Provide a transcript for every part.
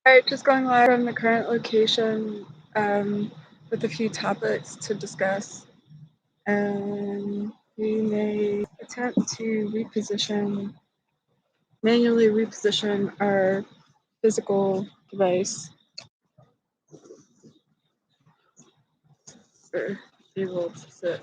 All right, just going live from the current location with a few topics to discuss. And we may attempt to manually reposition our physical device or able to sit.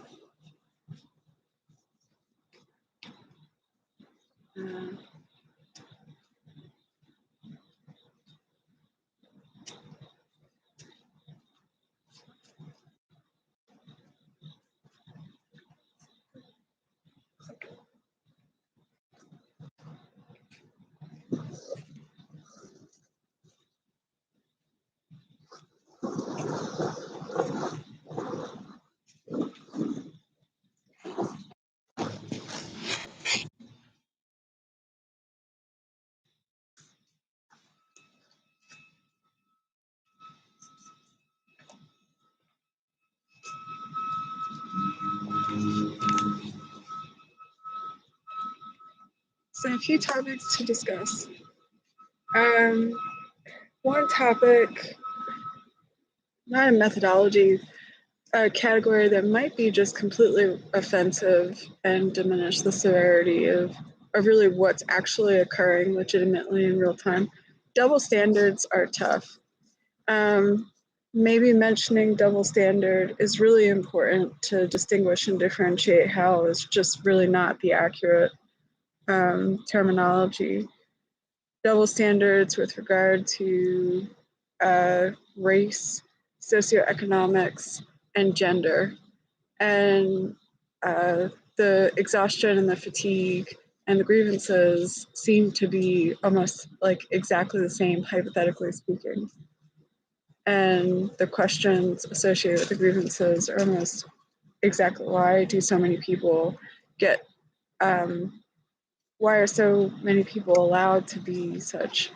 So a few topics to discuss. One topic, not a methodology, a category that might be just completely offensive and diminish the severity of really what's actually occurring legitimately in real time. Double standards are tough. Maybe mentioning double standard is really important to distinguish and differentiate how is just really not the accurate terminology. Double standards with regard to race, socioeconomics, and gender. And the exhaustion and the fatigue and the grievances seem to be almost like exactly the same, hypothetically speaking. And the questions associated with the grievances are almost exactly why do so many people get, why are so many people allowed to be such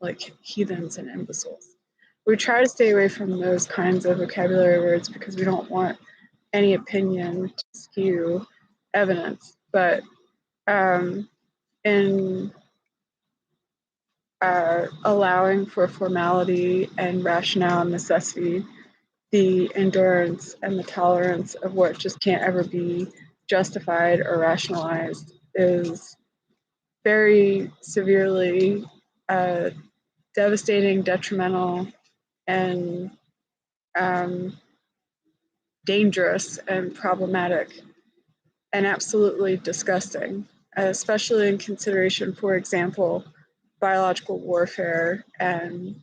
like heathens and imbeciles? We try to stay away from those kinds of vocabulary words because we don't want any opinion to skew evidence, but in allowing for formality and rationale and necessity, the endurance and the tolerance of what just can't ever be justified or rationalized is very severely devastating, detrimental, and dangerous and problematic and absolutely disgusting, especially in consideration, for example, biological warfare and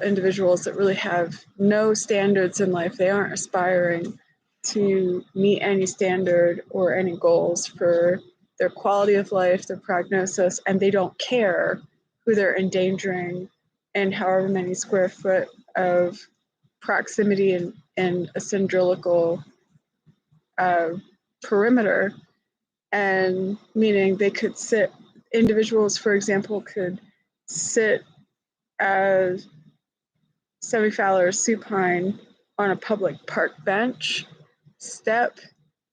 individuals that really have no standards in life. They aren't aspiring to meet any standard or any goals for their quality of life, their prognosis, and they don't care who they're endangering and however many square foot of proximity and a cylindrical perimeter. And meaning they could individuals, for example, could sit as semi-fallow or supine on a public park bench, step,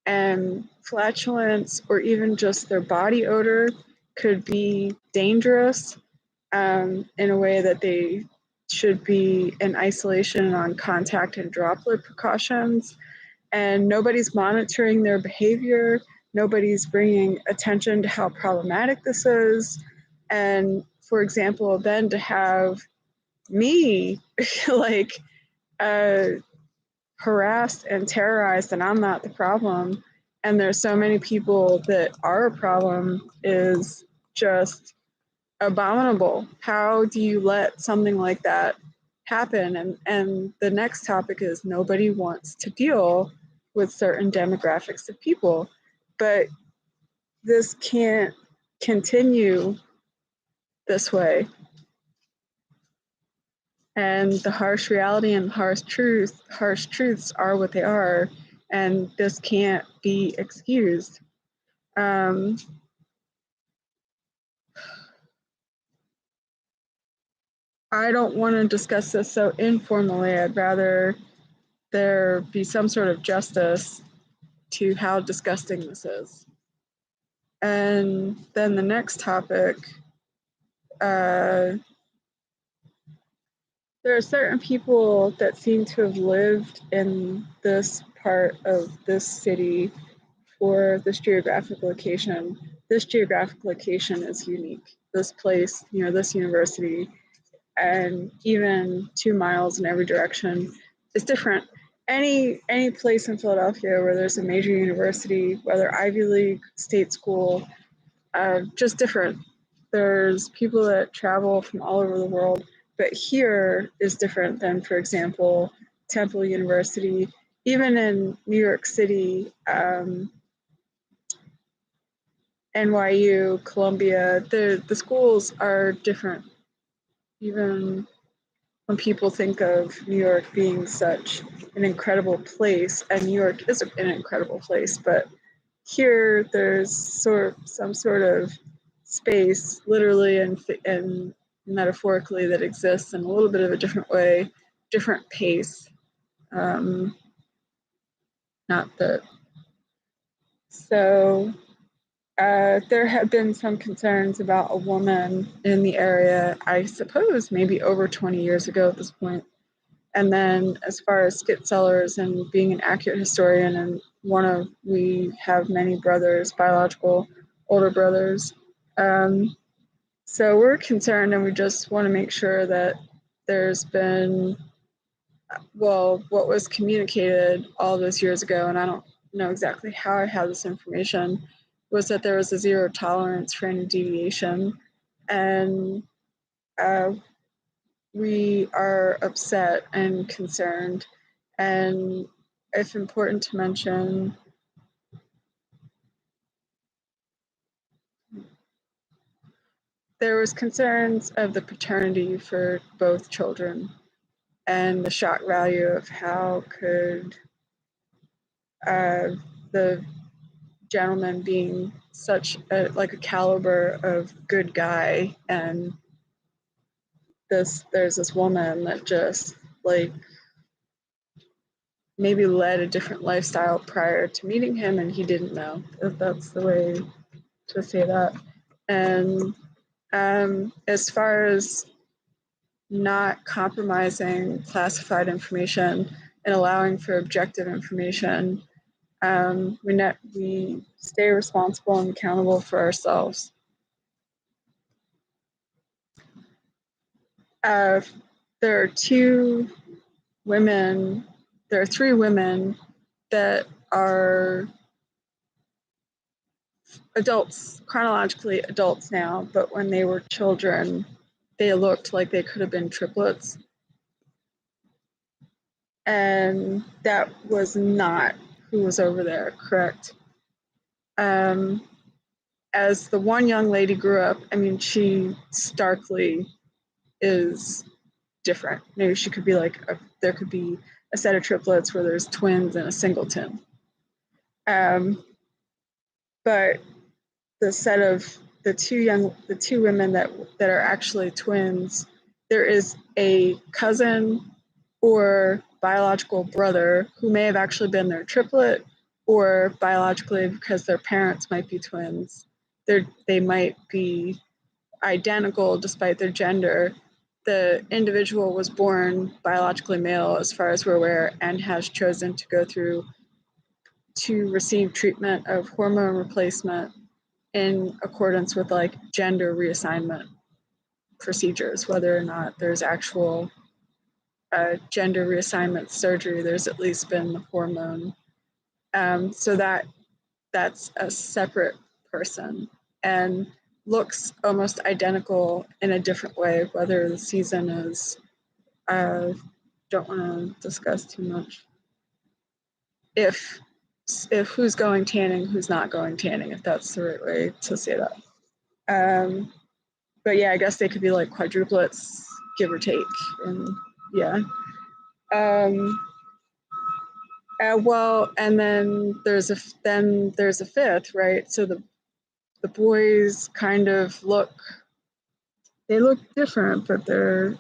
and flatulence or even just their body odor could be dangerous in a way that they should be in isolation on contact and droplet precautions. And nobody's monitoring their behavior. Nobody's bringing attention to how problematic this is. And for example, then to have me like harassed and terrorized and I'm not the problem and there's so many people that are a problem is just abominable. How do you let something like that happen? And the next topic is nobody wants to deal with certain demographics of people, but this can't continue this way. And the harsh reality and harsh truths are what they are, and this can't be excused. I don't want to discuss this so informally. I'd rather there be some sort of justice to how disgusting this is. And then the next topic there are certain people that seem to have lived in this part of this city for this geographic location. This geographic location is unique. This place, this university, and even 2 miles in every direction is different. Any place in Philadelphia where there's a major university, whether Ivy League, state school, just different. There's people that travel from all over the world, but here is different than, for example, Temple University. Even in New York City, NYU, Columbia, the schools are different. Even when people think of New York being such an incredible place, and New York is an incredible place, but here there's some sort of space, literally and metaphorically, that exists in a little bit of a different way, different pace. Not that. So there have been some concerns about a woman in the area, I suppose maybe over 20 years ago at this point. And then as far as Skit Sellers and being an accurate historian, and we have many brothers, biological older brothers. So we're concerned, and we just want to make sure that there's been, well, what was communicated all those years ago, and I don't know exactly how I have this information, was that there was a zero tolerance for any deviation. And we are upset and concerned. And it's important to mention there was concerns of the paternity for both children and the shock value of how could the gentleman being such a caliber of good guy, and there's this woman that just maybe led a different lifestyle prior to meeting him, and he didn't know. If that's the way to say that. And as far as not compromising classified information and allowing for objective information, we stay responsible and accountable for ourselves. There are three women that are adults, chronologically adults now, but when they were children, they looked like they could have been triplets. And that was not who was over there, correct? As the one young lady grew up, I mean, she starkly is different. Maybe she could be there could be a set of triplets where there's twins and a singleton. But the set of the two women that are actually twins, there is a cousin or biological brother who may have actually been their triplet, or biologically, because their parents might be twins, they might be identical despite their gender. The individual was born biologically male, as far as we're aware, and has chosen to go through to receive treatment of hormone replacement in accordance with gender reassignment procedures. Whether or not there's actual gender reassignment surgery, there's at least been the hormone. So that's a separate person and looks almost identical in a different way. Whether the season is, don't want to discuss too much. If who's going tanning, who's not going tanning, if that's the right way to say that. But yeah, I guess they could be quadruplets, give or take, and yeah. Well, and then there's a fifth, right? So the boys kind of look different, but they're